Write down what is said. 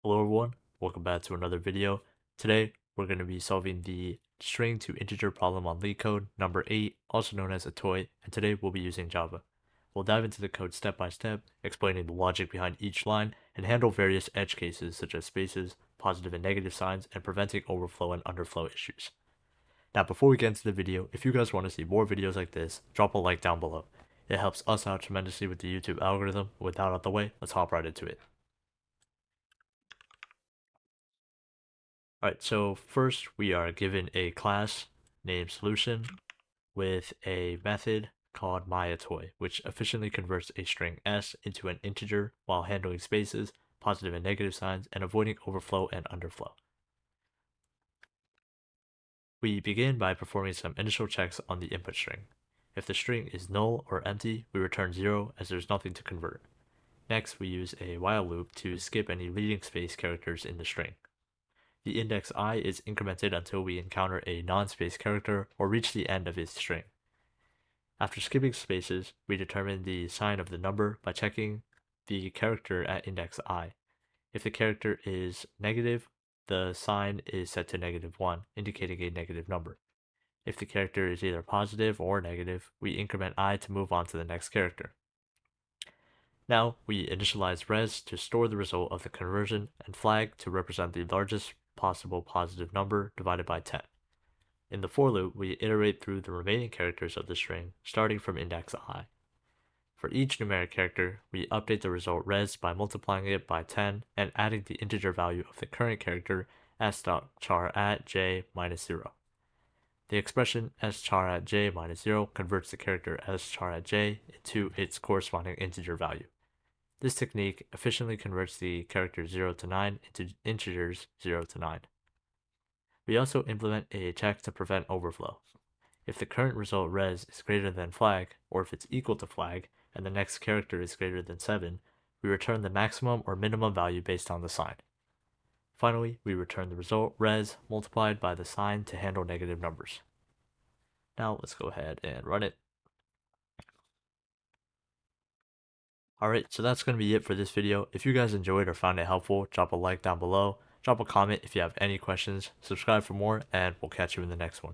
Hello everyone, welcome back to another video. Today, we're going to be solving the string to integer problem on LeetCode number 8, also known as atoi, and today we'll be using Java. We'll dive into the code step by step, explaining the logic behind each line, and handle various edge cases such as spaces, positive and negative signs, and preventing overflow and underflow issues. Now before we get into the video, if you guys want to see more videos like this, drop a like down below. It helps us out tremendously with the YouTube algorithm. With that out of the way, let's hop right into it. Alright, so first we are given a class named solution with a method called myatoi, which efficiently converts a string s into an integer while handling spaces, positive and negative signs, and avoiding overflow and underflow. We begin by performing some initial checks on the input string. If the string is null or empty, we return 0 as there's nothing to convert. Next, we use a while loop to skip any leading space characters in the string. The index I is incremented until we encounter a non-space character or reach the end of its string. After skipping spaces, we determine the sign of the number by checking the character at index I. If the character is negative, the sign is set to -1, indicating a negative number. If the character is either positive or negative, we increment I to move on to the next character. Now, we initialize res to store the result of the conversion and flag to represent the largest possible positive number divided by 10. In the for loop, we iterate through the remaining characters of the string, starting from index I. For each numeric character, we update the result res by multiplying it by 10 and adding the integer value of the current character s.char at j minus 0. The expression s.char at j minus 0 converts the character s.char at j into its corresponding integer value. This technique efficiently converts the characters 0 to 9 into integers 0 to 9. We also implement a check to prevent overflow. If the current result res is greater than flag, or if it's equal to flag, and the next character is greater than 7, we return the maximum or minimum value based on the sign. Finally, we return the result res multiplied by the sign to handle negative numbers. Now let's go ahead and run it. Alright, so that's going to be it for this video. If you guys enjoyed or found it helpful, drop a like down below, drop a comment if you have any questions, subscribe for more, and we'll catch you in the next one.